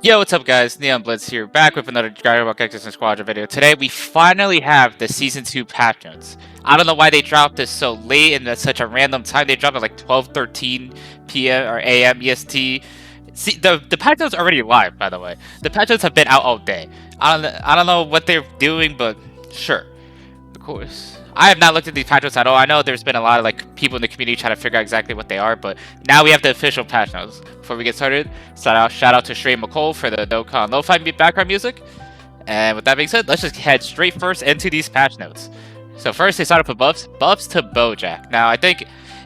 Yo, what's up guys? Neon Blitz here, back with another Dragon Ball Gekishin Squadra video. Today we finally have the Season 2 patch notes. I don't know why they dropped this so late and at such a random time. They dropped at like 12:13 p.m. or a.m. EST. See, the patch notes are already live, by the way. The patch notes have been out all day. I don't know what they're doing, but sure. Of course. I have not looked at these patch notes at all. I know there's been a lot of like people in the community trying to figure out exactly what they are, but now we have the official patch notes. Before we get started, shout out to Stray McCole for the no-con lo-fi background music. And with that being said, let's just head straight first into these patch notes. So first, they start off with buffs to Bojack. Now I think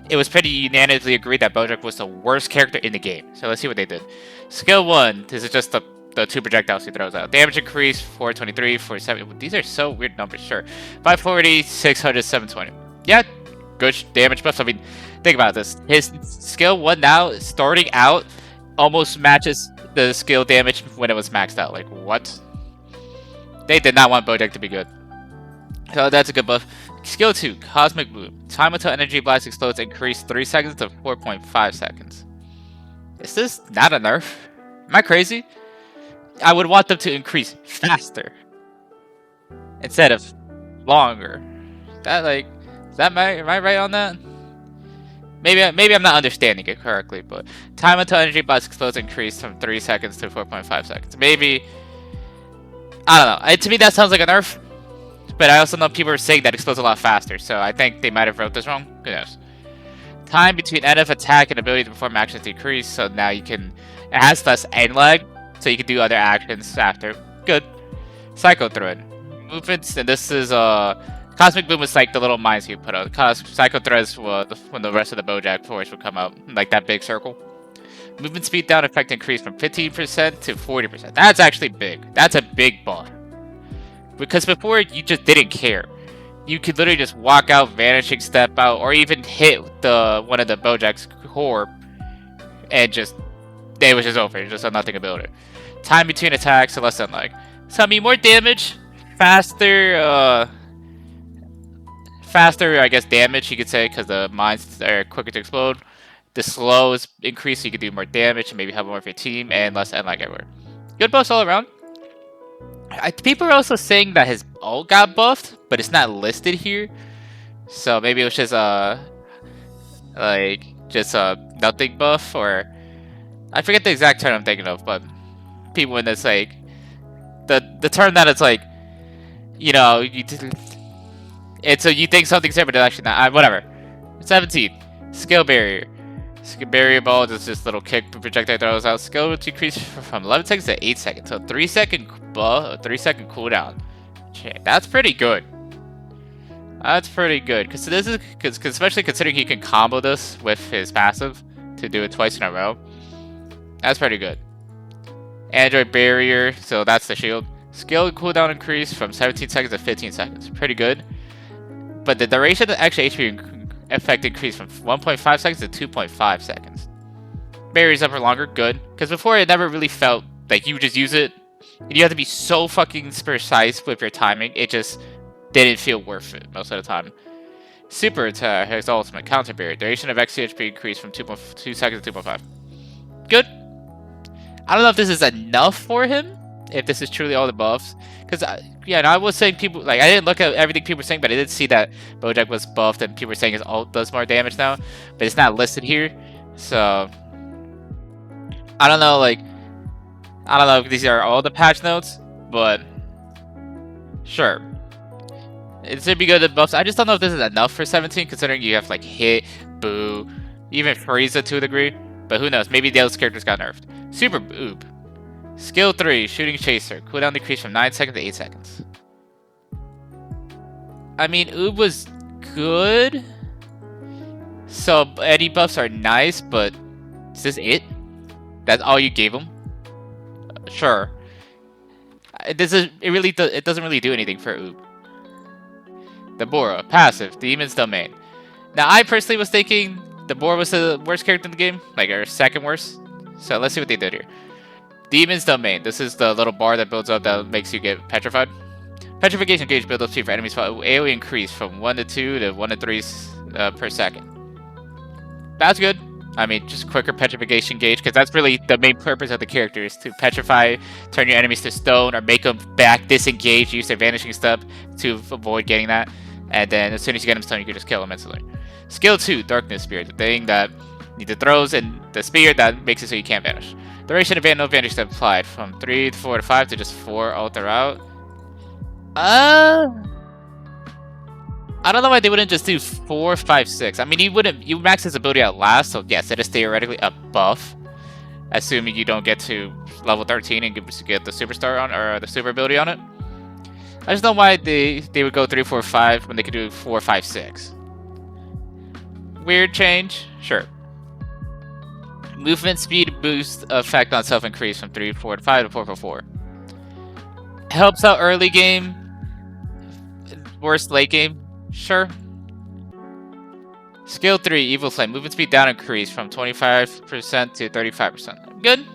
it was pretty unanimously agreed that Bojack was the worst character in the game. So let's see what they did. Skill 1, this is just the two projectiles he throws out. Damage increase 423, 470. These are so weird numbers, sure. 540, 600, 720. Yeah, good damage buffs. I mean, think about this. His skill 1 now, starting out, almost matches the skill damage when it was maxed out. Like, what? They did not want Bojack to be good. So that's a good buff. Skill 2, Cosmic Boom. Time until energy blast explodes increased 3 seconds to 4.5 seconds. Is this not a nerf? Am I crazy? I would want them to increase faster instead of longer. That like, am I right on that? Maybe I'm not understanding it correctly, but time until energy blast explodes increased from 3 seconds to 4.5 seconds. Maybe, I don't know. To me that sounds like a nerf, but I also know people are saying that explodes a lot faster, so I think they might have wrote this wrong. Who knows? Time between end of attack and ability to perform actions decrease, so now you can, it has less end lag, so you can do other actions after. Good. Psycho Thread. Movements, and this is Cosmic Boom was like the little mines you put out. Psycho Threads was when the rest of the Bojack force would come out, like that big circle. Movement speed down effect increased from 15% to 40%. That's actually big. That's a big buff. Because before you just didn't care. You could literally just walk out, vanishing step out, or even hit one of the Bojack's core, and just it was just over. Just a nothing ability. Time between attacks, so less than like. So I mean, more damage, faster, I guess damage you could say, because the mines are quicker to explode. The slow is increased, so you could do more damage and maybe help more of your team, and less end lag everywhere. Good buffs all around. People are also saying that his ult got buffed, but it's not listed here. So maybe it was just nothing buff, or I forget the exact term I'm thinking of, but people in this like the term that it's like, you know, you think something's there, but it's actually not. Whatever. 17. Skill barrier. Skill barrier ball is just little kick projectile throws out. Skill decrease from 11 seconds to 8 seconds. So 3 second cooldown. That's pretty good. That's pretty good. Because especially considering he can combo this with his passive to do it twice in a row. That's pretty good. Android barrier, so that's the shield. Skill cooldown increase from 17 seconds to 15 seconds. Pretty good. But the duration of the extra HP effect increased from 1.5 seconds to 2.5 seconds. Barrier's up for longer, good. Because before it never really felt like you would just use it. And you have to be so fucking precise with your timing. It just didn't feel worth it most of the time. Super attack has ultimate counter barrier. Duration of extra HP increased from 2.2 seconds to 2.5. Good. I don't know if this is enough for him. If this is truly all the buffs. Because, yeah, and I was saying people, like, I didn't look at everything people were saying, but I did see that Bojack was buffed and people were saying his ult does more damage now. But it's not listed here. So, I don't know, like, I don't know if these are all the patch notes, but sure. It should be good at buffs. I just don't know if this is enough for 17, considering you have, like, Hit, Boo, even Frieza to a degree. But who knows, maybe those characters got nerfed. Super Oob. Skill 3, Shooting Chaser. Cooldown decrease from 9 seconds to 8 seconds. I mean, Oob was good. So, any buffs are nice, but is this it? That's all you gave him? Sure. It doesn't really do anything for Oob. The Bora. Passive. Demon's Domain. Now, I personally was thinking the Bora was the worst character in the game. Like, our second worst. So, let's see what they did here. Demon's Domain. This is the little bar that builds up that makes you get petrified. Petrification gauge build up speed for enemies. AoE increase from 1 to 2 to 1 to 3 per second. That's good. I mean, just quicker petrification gauge, because that's really the main purpose of the character, is to petrify, turn your enemies to stone, or make them back disengage, use their vanishing step to avoid getting that. And then as soon as you get them stone, you can just kill them instantly. Skill 2, Darkness Spear, the thing that neither throws and the spear that makes it so you can't vanish. Duration of no vanish step applied from 3 to 4 to 5 to just 4 all throughout. I don't know why they wouldn't just do 4, 5, 6. I mean, you max his ability out last, so yes, it is theoretically a buff. Assuming you don't get to level 13 and get the superstar on, or the super ability on it. I just don't know why they would go 3, 4, 5 when they could do 4, 5, 6. Weird change? Sure. Movement speed boost effect on self increase from 3, 4 to 5 to 4, 4, 4. Helps out early game. Worst late game. Sure. Skill 3, Evil Flame. Movement speed down increase from 25% to 35%. Good.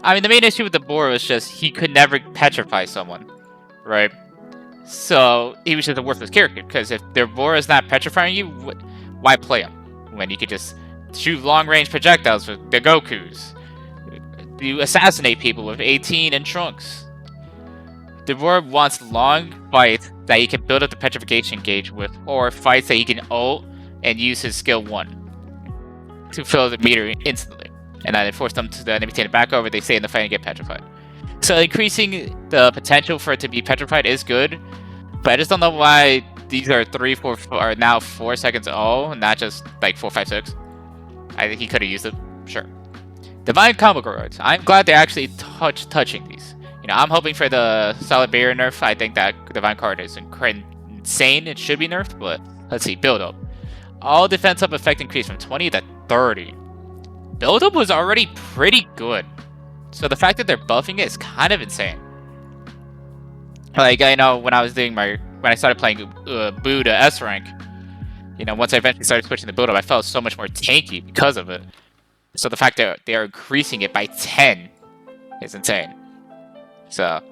I mean, the main issue with the boar was just he could never petrify someone, right? So he was just a worthless character, because if their boar is not petrifying you, why play him? When you could just shoot long-range projectiles with the Gokus. You assassinate people with 18 and Trunks. The boar wants long fights that he can build up the petrification gauge with, or fights that he can ult and use his skill 1 to fill the meter instantly. And then force them to the enemy to back over, they stay in the fight and get petrified. So increasing the potential for it to be petrified is good, but I just don't know why these are 3, 4, are now 4 seconds all, not just like 4, 5, 6. I think he could have used it, sure. Divine Combo Guards. I'm glad they're actually touching these. You know, I'm hoping for the Solid Barrier nerf. I think that Divine Card is insane. It should be nerfed, but let's see. Build up. All defense up effect increase from 20 to 30. Build up was already pretty good. So the fact that they're buffing it is kind of insane. Like, I know when I was doing when I started playing Boo to S rank, you know, once I eventually started switching the build up, I felt so much more tanky because of it. So the fact that they're increasing it by 10 is insane. So,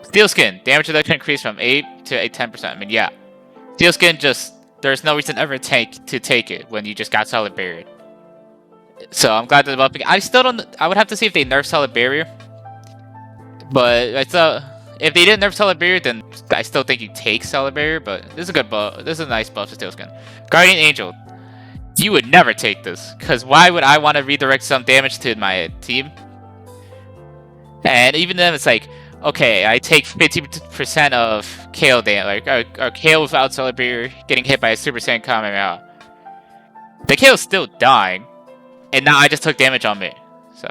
Steel Skin, damage reduction increased from 8 to 10%. I mean, yeah. Steel Skin just, there's no reason ever to take it when you just got Solid Barrier. So, I'm glad they're developing. I still don't, I would have to see if they nerf Solid Barrier. But, I thought, if they didn't nerf Solid Barrier, then I still think you take Solid Barrier. But this is a good buff, this is a nice buff to Steel Skin. Guardian Angel. You would never take this, because why would I want to redirect some damage to my team? And even then, it's like, okay, I take 50% of KO damage, or KO without Solid Barrier, getting hit by a Super Saiyan Kamehameha. The KO's still dying, and now I just took damage on me. So,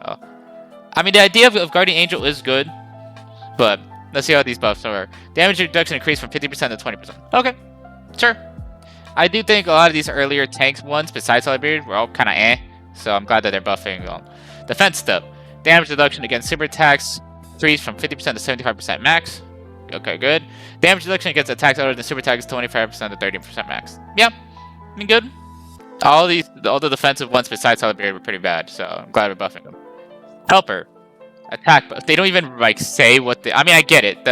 I mean, the idea of Guardian Angel is good, but let's see how these buffs are. Damage reduction increased from 50% to 20%. Okay, sure. I do think a lot of these earlier tanks ones, besides Solid Barrier, were all kind of so I'm glad that they're buffing them. Defense step. Damage reduction against super attacks increased from 50% to 75% max. Okay, good. Damage reduction against attacks other than super attacks 25% to 30% max. Yeah, I mean, good. All the defensive ones besides Solid Barrier were pretty bad, so I'm glad we're buffing them. Helper. Attack buff. They don't even like say what I mean, I get it.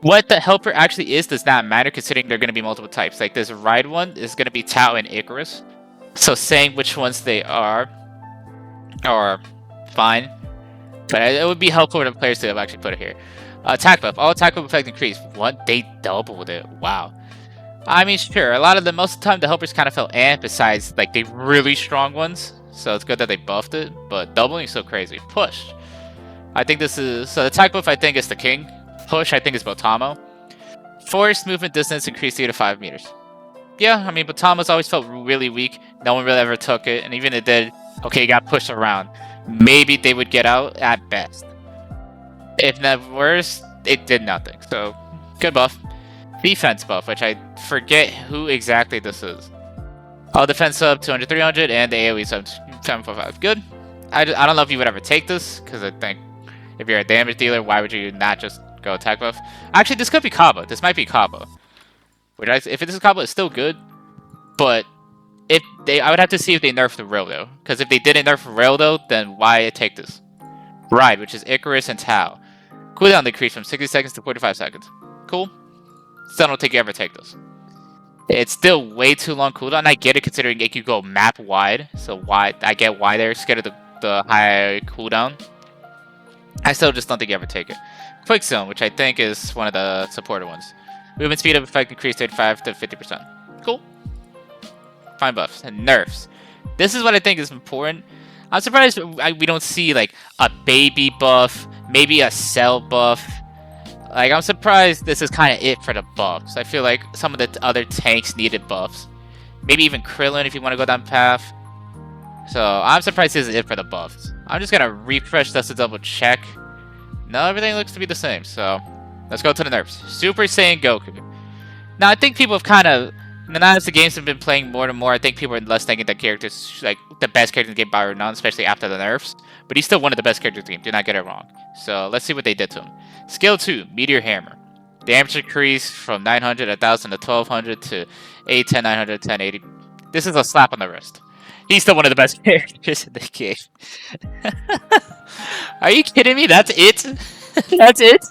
What the helper actually is does not matter, considering there are going to be multiple types. Like this ride one is going to be Tao and Icarus. So saying which ones they are fine. But it would be helpful for the players to have actually put it here. Attack buff. All attack buff effect increased. What? They doubled it. Wow. I mean, sure. A lot of most of the time, the helpers kind of felt besides like the really strong ones. So it's good that they buffed it. But doubling is so crazy. Push. I think this is... So the attack buff, I think, is the king. Push, I think, is Botamo. Forced movement distance increased 3 to 5 meters. Yeah, I mean, Botamo's always felt really weak. No one really ever took it. And even if it did, okay, it got pushed around. Maybe they would get out at best. If not worse, it did nothing. So, good buff. Defense buff, which I forget who exactly this is. All defense sub 200, 300, and the AoE sub 745. Good. I don't know if you would ever take this, because I think if you're a damage dealer, why would you not just go attack buff? Actually, this could be Kaba. This might be Kaba. If this is Kaba, it's still good. But I would have to see if they nerfed the Raildo. Because if they didn't nerf Raildo, then why take this? Ride, which is Icarus and Tao. Cooldown decrease from 60 seconds to 45 seconds. Cool. Still don't think you ever take this. It's still way too long cooldown. I get it considering it could go map wide. So why I get why they're scared of the high cooldown. I still just don't think you ever take it. Quick Zone, which I think is one of the supported ones. Movement speed of effect increased 35 to 50%. Cool. Fine buffs. And nerfs. This is what I think is important. I'm surprised we don't see like a baby buff, maybe a cell buff. Like, I'm surprised this is kind of it for the buffs. I feel like some of the other tanks needed buffs. Maybe even Krillin if you want to go down path. So, I'm surprised this is it for the buffs. I'm just going to refresh just to double check. No, everything looks to be the same. So, let's go to the nerfs. Super Saiyan Goku. Now, I think people have kind of... Now, as the games have been playing more and more, I think people are less thinking that character's like the best character in the game by none, especially after the nerfs. But he's still one of the best characters in the game. Do not get it wrong. So let's see what they did to him. Skill 2, Meteor Hammer. Damage increase from 900, 1000 to 1200 to 810, 900, 1080. This is a slap on the wrist. He's still one of the best characters in the game. Are you kidding me? That's it? That's it?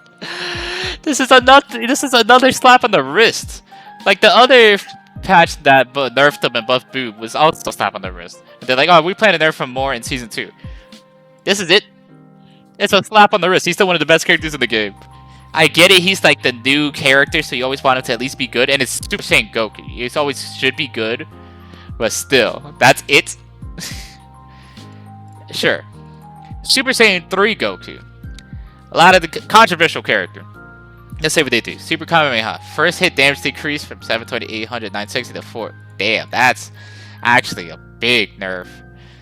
This is another slap on the wrist. Like the other patch that nerfed him and buffed Boob was also a slap on the wrist. And they're like, oh, we plan to nerf him more in Season 2. This is it? It's a slap on the wrist. He's still one of the best characters in the game. I get it, he's like the new character, so you always want him to at least be good. And it's Super Saiyan Goku. He always should be good. But still, that's it? Sure. Super Saiyan 3 Goku. A lot of the controversial character. Let's see what they do. Super Kamehameha. First hit damage decrease from 720, 800, 960 to 4. Damn, that's actually a big nerf.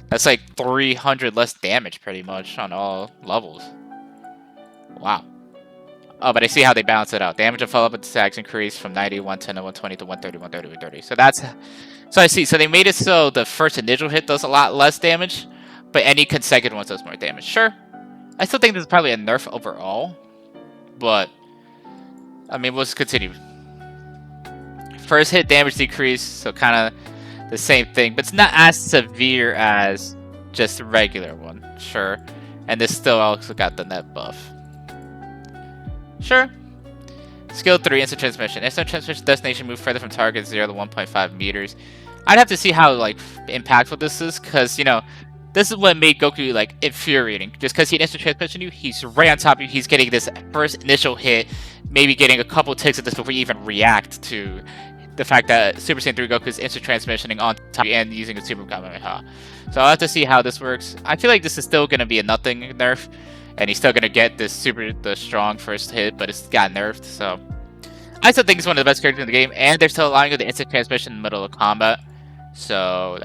That's like 300 less damage pretty much on all levels. Wow. Oh, but I see how they balance it out. Damage and follow-up attacks increase from 90, 110 to 120 to 130, 130, 130. So that's... So I see. So they made it so the first initial hit does a lot less damage, but any consecutive one does more damage. Sure. I still think this is probably a nerf overall, but... I mean, we'll just continue. First hit damage decrease, so kind of the same thing, but it's not as severe as just the regular one. Sure. And this still also got the net buff. Sure. Skill 3, Instant Transmission. Instant Transmission destination move further from target 0 to 1.5 meters. I'd have to see how, like, impactful this is, because, you know, this is what made Goku, like, infuriating. Just because he instant transmission you, he's right on top of you, he's getting this first initial hit, maybe getting a couple ticks of this before you even react to the fact that Super Saiyan 3 Goku is instant transmissioning on top of you and using a Super Kamehameha. So I'll have to see how this works. I feel like this is still going to be a nothing nerf, and he's still going to get this the strong first hit, but it's got nerfed, so... I still think he's one of the best characters in the game, and they're still allowing you the instant transmission in the middle of combat. So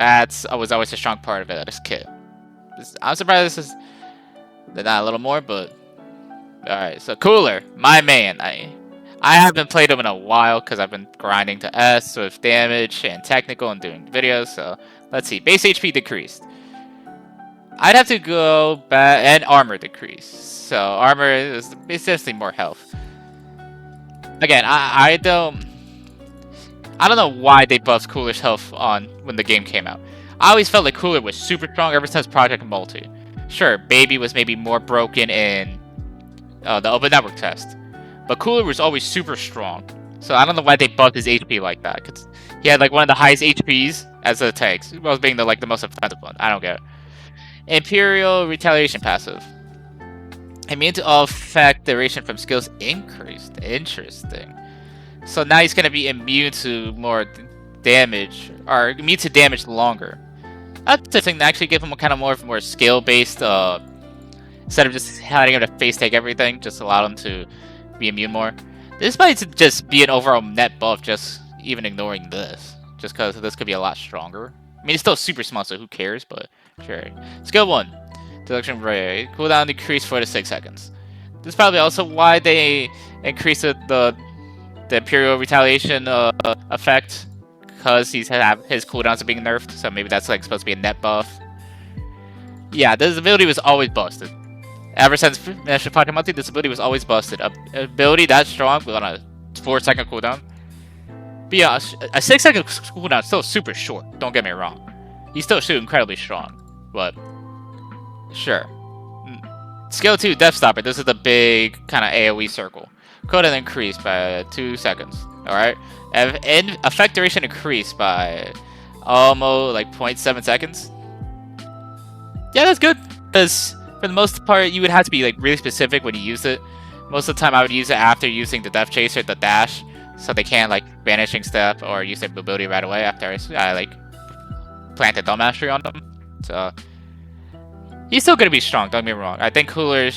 was always a strong part of it as a kid. I'm surprised this is not a little more, but alright. So Cooler, my man. I haven't played him in a while because I've been grinding to S with damage and technical and doing videos. So let's see. Base HP decreased. I'd have to go back and armor decreased. So armor is essentially more health. Again, I don't know why they buffed Cooler's health on when the game came out. I always felt like Cooler was super strong ever since Project Multi. Sure, Baby was maybe more broken in the Open Network test, but Cooler was always super strong. So I don't know why they buffed his HP like that. Cause he had like one of the highest HPs as the tanks, as well as being the most offensive one. I don't get it. Imperial Retaliation passive. Immune to all effect duration from skills increased. Interesting. So now he's gonna be immune to more damage, or immune to damage longer. That's the thing that actually give him a kind of more skill-based, instead of just having him to face take everything, just allow him to be immune more. This might just be an overall net buff, just even ignoring this, just because this could be a lot stronger. I mean, it's still super small, so who cares? But sure. Skill 1, Deduction Ray, cooldown decrease 4 to 6 seconds. This is probably also why they increased the Imperial Retaliation effect. Because his cooldowns are being nerfed, so maybe that's like supposed to be a net buff. Yeah, this ability was always busted. Ever since National Project Multi, this ability was always busted. A ability that strong on a 4-second cooldown. But yeah, a 6-second cooldown is still super short, don't get me wrong. He's still incredibly strong, but sure. Skill 2, Death Stopper. This is the big kind of AoE circle. Cooldown increased by 2 seconds. Alright? And effect duration increased by almost like 0.7 seconds. Yeah, that's good. Because for the most part, you would have to be like really specific when you use it. Most of the time, I would use it after using the Death Chaser, the dash, so they can't like vanishing step or use their ability right away after I like planted Dumb Mastery on them. So he's still gonna be strong. Don't get me wrong. I think Cooler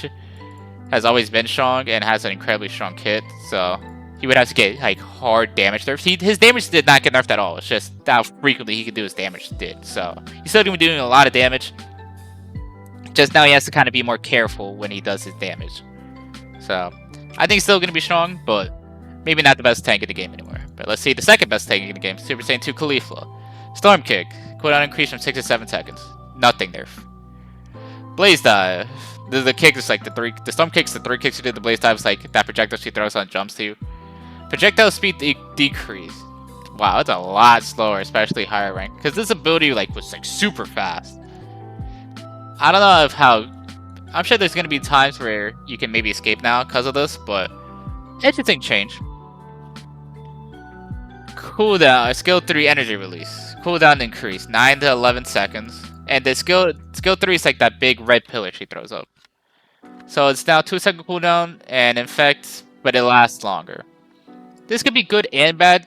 has always been strong and has an incredibly strong kit. So he would have to get like hard damage nerfs. His damage did not get nerfed at all. It's just how frequently he could do his damage did. So he's still gonna be doing a lot of damage. Just now he has to kind of be more careful when he does his damage. So I think he's still gonna be strong, but maybe not the best tank in the game anymore. But let's see the second best tank in the game, Super Saiyan 2 Caulifla. Storm Kick, cooldown increase from 6 to 7 seconds. Nothing nerf. Blaze Dive. The kick is like the Storm Kick's the 3 kicks you did. The Blaze Dive is like that projectile she throws on jumps to you. Projectile speed decrease. Wow, it's a lot slower, especially higher rank. Because this ability like was like super fast. I don't know if how. I'm sure there's gonna be times where you can maybe escape now because of this, but interesting change. Cooldown, skill 3 energy release. Cooldown increase 9 to 11 seconds, and the skill 3 is like that big red pillar she throws up. So it's now 2-second cooldown and infect, but it lasts longer. This could be good and bad.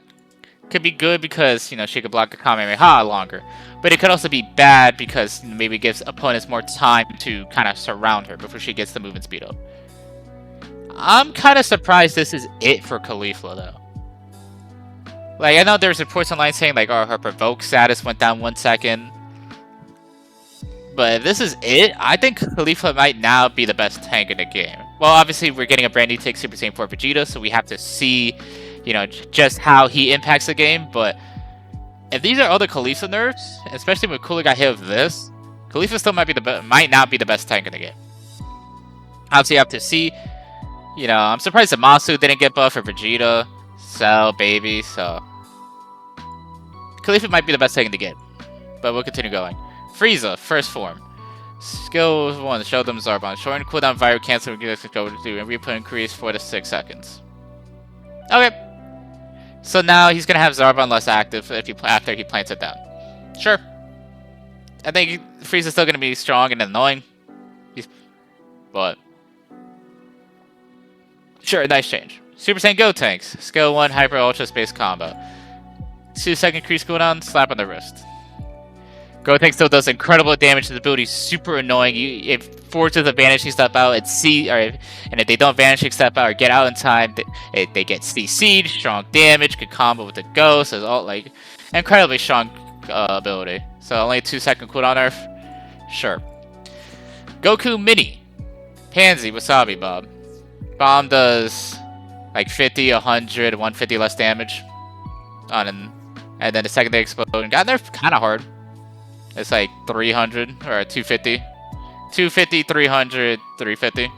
Could be good because, you know, she could block the Kamehameha longer. But it could also be bad because maybe it gives opponents more time to kind of surround her before she gets the movement speed up. I'm kind of surprised this is it for Caulifla, though. Like, I know there's reports online saying, like, oh, her provoke status went down 1 second. But if this is it, I think Caulifla might now be the best tank in the game. Well, obviously, we're getting a brand new take Super Saiyan 4 Vegeta, so we have to see, you know, just how he impacts the game. But if these are other Caulifla nerfs, especially when Cooler got hit with this, Caulifla still might not be the best tank in the game. Obviously, you have to see. You know, I'm surprised that Masu didn't get buffed for Vegeta, Cell, Baby, so Caulifla might be the best tank in the game. But we'll continue going. Frieza, first form. Skill 1, show them Zarbon. Shorten cooldown, Viral cancel, control 2, and replay increase 4 to 6 seconds. Okay. So now he's gonna have Zarbon less active after he plants it down. Sure. I think Frieza's still gonna be strong and annoying. But sure, nice change. Super Saiyan Go tanks. Skill 1, Hyper Ultra Space Combo. 2-second increase cooldown, slap on the wrist. Go tank still does incredible damage. The ability is super annoying. It forces a vanishing step out and and if they don't vanishing step out or get out in time, they get CC'd, strong damage, can combo with the ghost. It's all like incredibly strong ability. So only a 2-second cooldown nerf. Sure. Goku Mini. Pansy Wasabi Bomb. Bomb does like 50, 100, 150 less damage and then the secondary explosion got nerfed kind of hard. It's like 300 or 250. 250, 300, 350.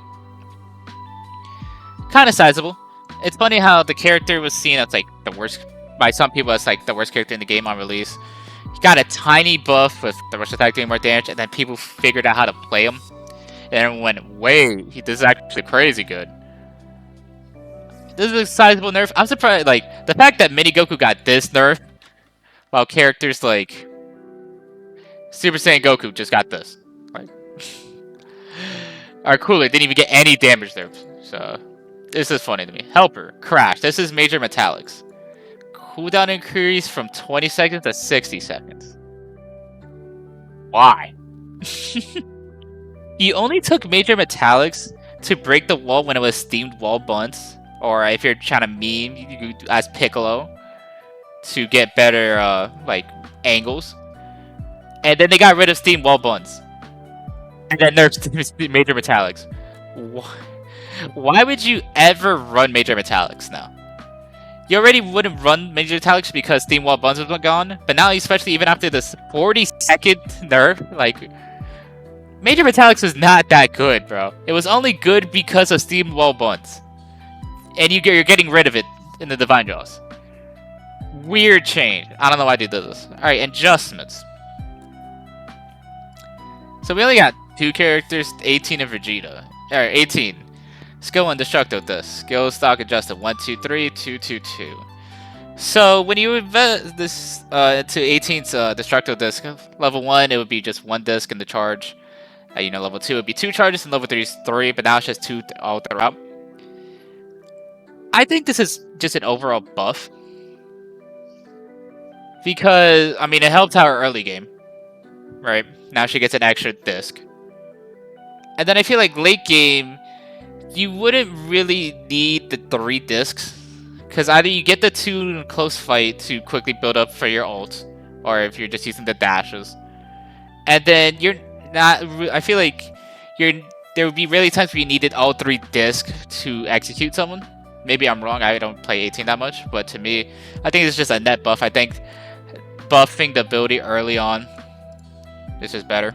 Kind of sizable. It's funny how the character was seen as like the worst by some people as like the worst character in the game on release. He got a tiny buff with the rush attack doing more damage, and then people figured out how to play him. And went, wait, this is actually crazy good. This is a sizable nerf. I'm surprised, like, the fact that Mini Goku got this nerf, while characters like Super Saiyan Goku just got this. Like, our Cooler didn't even get any damage there. So, this is funny to me. Helper, Crash. This is Major Metallics. Cooldown increase from 20 seconds to 60 seconds. Why? You only took Major Metallics to break the wall when it was steamed wall bunts. Or if you're trying to meme, you as Piccolo to get better like angles. And then they got rid of steam wall buns. And then nerfed Major Metallics. Why would you ever run Major Metallics now? You already wouldn't run Major Metallics because steam wall buns was gone. But now, especially even after this 40-second nerf, like, Major Metallics is not that good, bro. It was only good because of steam wall buns. And you're getting rid of it in the Divine Jaws. Weird change. I don't know why they did this. Alright, adjustments. So we only got 2 characters, 18 and Vegeta. Alright, 18. Skill 1, Destructo this. Skill stock adjusted 1, 2, 3, 2, 2, 2. So when you invest this into 18's destructo disc, level 1 it would be just 1 disc in the charge. Level 2 would be 2 charges, and level 3 is 3, but now it's just 2 all throughout. I think this is just an overall buff. Because, I mean, it helped our early game. Right? Now she gets an extra disc. And then I feel like late game, you wouldn't really need the 3 discs. Because either you get the 2 in a close fight to quickly build up for your ult, or if you're just using the dashes. And then you're not... I feel like there would be really times where you needed all 3 discs to execute someone. Maybe I'm wrong, I don't play 18 that much, but to me, I think it's just a net buff. I think buffing the ability early on is just better.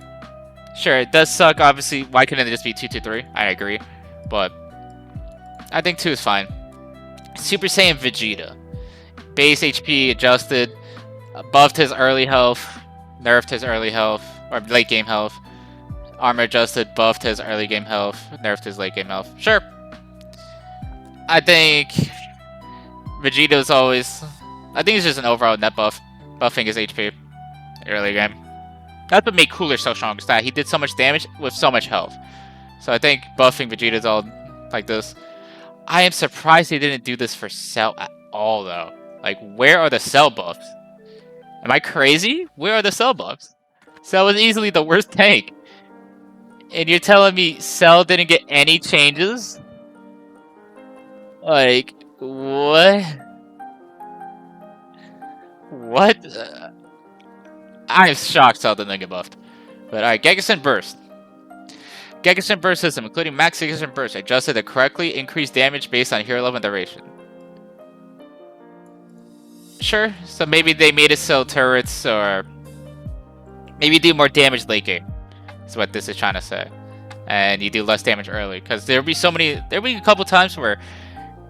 Sure, it does suck, obviously. Why couldn't it just be 2-2-3? I agree. But I think 2 is fine. Super Saiyan Vegeta. Base HP adjusted, buffed his early health, nerfed his early health, or late game health. Armor adjusted, buffed his early game health, nerfed his late game health. Sure. I think Vegeta's always... I think it's just an overall net buff. Buffing his HP early game. That's what made Cooler so strong, is that he did so much damage with so much health. So I think buffing Vegeta's all like this. I am surprised they didn't do this for Cell at all, though. Like, where are the Cell buffs? Am I crazy? Where are the Cell buffs? Cell was easily the worst tank. And you're telling me Cell didn't get any changes? Like, what? What? I'm shocked Cell didn't get buffed. But alright, Gekishin Burst. Gekishin Burst system, including max Gekishin Burst, adjusted to correctly increase damage based on hero level and duration. Sure, so maybe they made it so turrets, or maybe do more damage late game. Is what this is trying to say. And you do less damage early, because there'll be a couple times where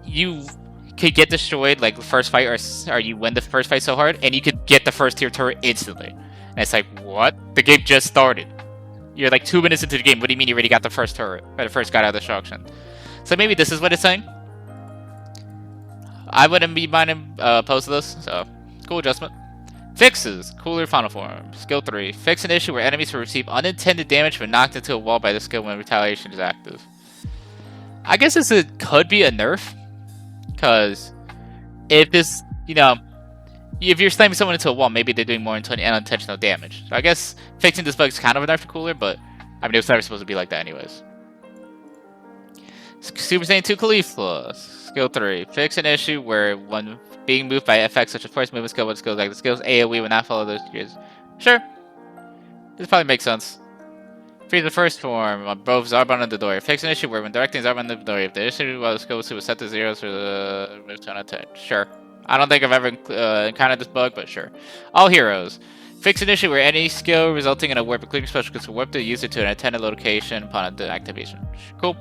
you could get destroyed like the first fight, or you win the first fight so hard, and you could get the first tier turret instantly. And it's like, what? The game just started. You're like 2 minutes into the game. What do you mean you already got the first turret? Or the first guy out of destruction? So maybe this is what it's saying. I wouldn't be minding opposed to this. So, cool adjustment. Fixes. Cooler final form. Skill 3. Fix an issue where enemies will receive unintended damage when knocked into a wall by the skill when retaliation is active. I guess this could be a nerf. Because if this, if you're slamming someone into a wall, maybe they're doing more unintentional damage. So I guess fixing this bug is kind of a nerf for Cooler, but I mean, it was never supposed to be like that anyways. Super Saiyan 2 Caulifla. Skill 3. Fix an issue where when being moved by effects such as force movement skill, what skills like the skills AoE will not follow those gears. Sure. This probably makes sense. Freeze the first form on both Zarbon and the door. Fix an issue where when directing Zarbon and the door, if the issue while the skill was set to 0 for the move to unattack. Sure. I don't think I've ever encountered this bug, but sure. All heroes. Fix an issue where any skill resulting in a warp, including special skills, will warp the user to an intended location upon the activation. Cool.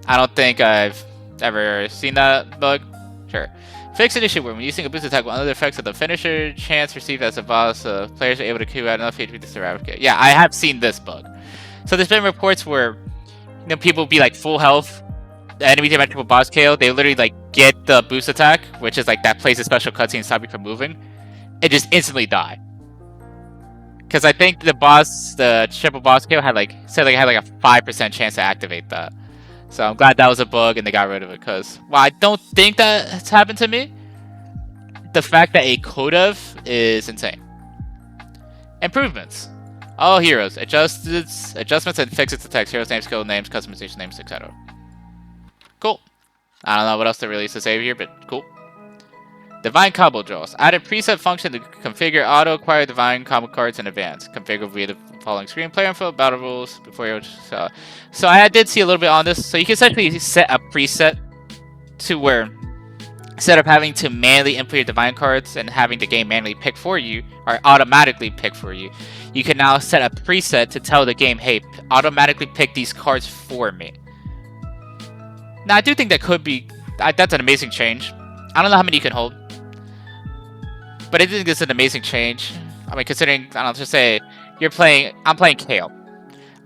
I don't think I've ever seen that bug. Sure. Fix an issue where when using a boost attack, one of the effects of the finisher chance received as a boss, players are able to queue out enough HP to survive. Yeah, I have seen this bug. So there's been reports where people be like full health, the enemy team at triple boss KO, they literally like get the boost attack, which is like that plays a special cutscene to stop you from moving, and just instantly die. Because I think the triple boss KO had like a 5% chance to activate that. So I'm glad that was a bug and they got rid of it, because while I don't think that's happened to me, the fact that it could have is insane. Improvements. All heroes. Adjustments and fixes to text. Heroes' names, skill names, customization names, etc. Cool. I don't know what else to release to save here, but cool. Divine Combo Draws. Add a preset function to configure auto-acquire Divine Combo cards in advance. Configure via the following screen. Player info, battle rules, before you... So I did see a little bit on this. So you can essentially set a preset to where, instead of having to manually input your Divine cards and having the game manually pick for you, or automatically pick for you, you can now set a preset to tell the game, hey, automatically pick these cards for me. Now, I do think that could be... That's an amazing change. I don't know how many you can hold, but I think it's an amazing change. I mean, considering, I don't know, just say I'm playing Kale.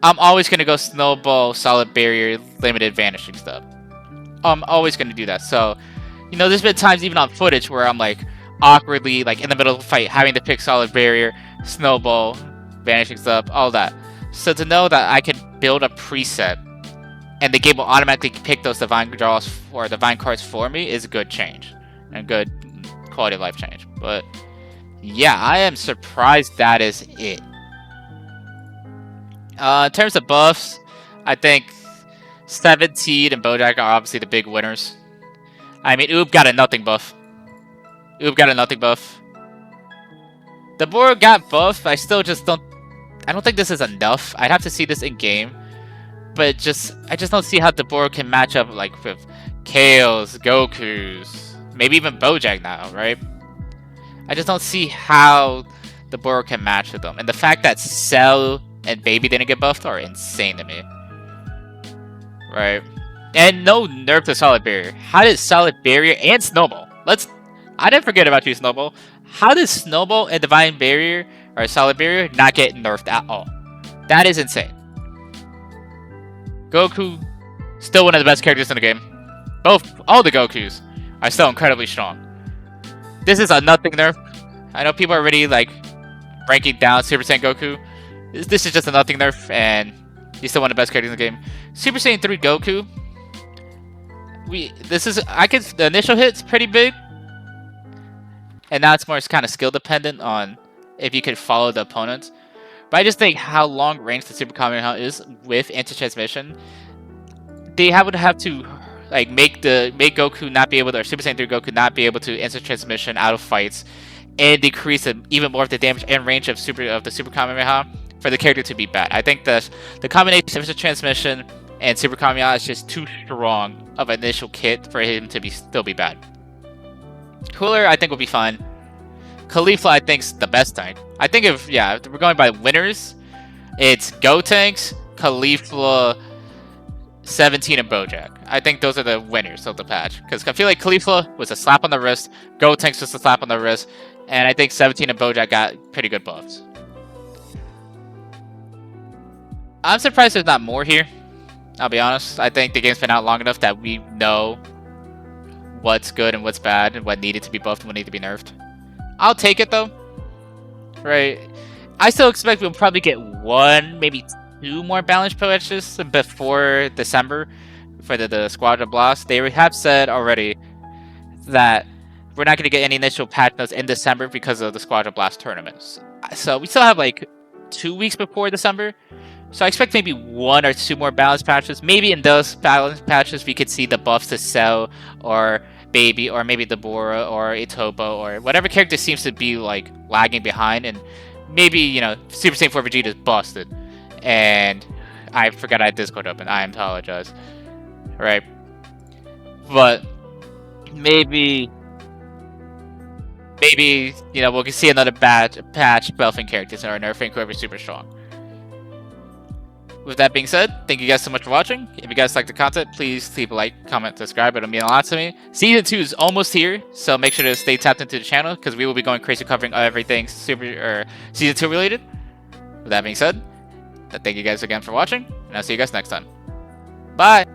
I'm always going to go Snowball, Solid Barrier, Limited Vanishing stuff. I'm always going to do that. So, there's been times even on footage where I'm like, awkwardly, like in the middle of the fight, having to pick solid barrier, snowball, vanishing sub, all that. So to know that I can build a preset and the game will automatically pick those divine draws or divine cards for me is a good change and good quality of life change. But yeah, I am surprised that is it. In terms of buffs, I think 17 and Bojack are obviously the big winners. I mean, Oob got a nothing buff. Oob got a nothing buff. The board got buff. I still just don't. I don't think this is enough. I'd have to see this in game, but I just don't see how the board can match up like with Kale's, Goku's, maybe even Bojack now, right? I just don't see how the board can match with them, and the fact that Cell and Baby didn't get buffed are insane to me, right? And no nerf to Solid Barrier. How did Solid Barrier and Snowball? I didn't forget about you, Snowball. How did Snowball and Divine Barrier or Solid Barrier not get nerfed at all? That is insane. Goku, still one of the best characters in the game. All the Gokus are still incredibly strong. This is a nothing nerf. I know people are already like ranking down Super Saiyan Goku. This is just a nothing nerf, and he's still one of the best characters in the game. Super Saiyan 3 Goku. The initial hit's pretty big, and now it's more kind of skill dependent on if you could follow the opponents. But I just think how long range the Super Kamehameha is with anti-transmission, they would have to like make Goku not be able to, or Super Saiyan 3 Goku not be able to instant transmission out of fights, and decrease even more of the damage and range of the Super Kamehameha for the character to be bad. I think the combination of instant transmission and Super Kamehameha is just too strong of an initial kit for him to still be bad. Cooler, I think, will be fine. Khalifa, I think, is the best tank. I think if we're going by winners, it's Gotenks, Khalifa, 17, and Bojack. I think those are the winners of the patch. Because I feel like Khalifa was a slap on the wrist, Gotenks was a slap on the wrist, and I think 17 and Bojack got pretty good buffs. I'm surprised there's not more here. I'll be honest. I think the game's been out long enough that we know what's good and what's bad and what needed to be buffed and what needed to be nerfed. I'll take it though. Right. I still expect we'll probably get one, maybe two more balance patches before December for the Squadra Blast. They have said already that we're not going to get any initial patch notes in December because of the Squadra Blast tournaments. So we still have like 2 weeks before December. So I expect maybe one or two more balance patches. Maybe in those balance patches we could see the buffs to Cell or Baby or maybe Deborah or Itobo or whatever character seems to be like lagging behind, and maybe, you know, Super Saiyan 4 Vegeta is busted. And I forgot I had Discord open. I apologize. Right. But maybe, you know, we'll see another patch buffing characters or nerfing whoever's super strong. With that being said, thank you guys so much for watching. If you guys like the content, please leave a like, comment, subscribe. It'll mean a lot to me. Season 2 is almost here, so make sure to stay tapped into the channel because we will be going crazy covering everything Season 2 related. With that being said, thank you guys again for watching, and I'll see you guys next time. Bye!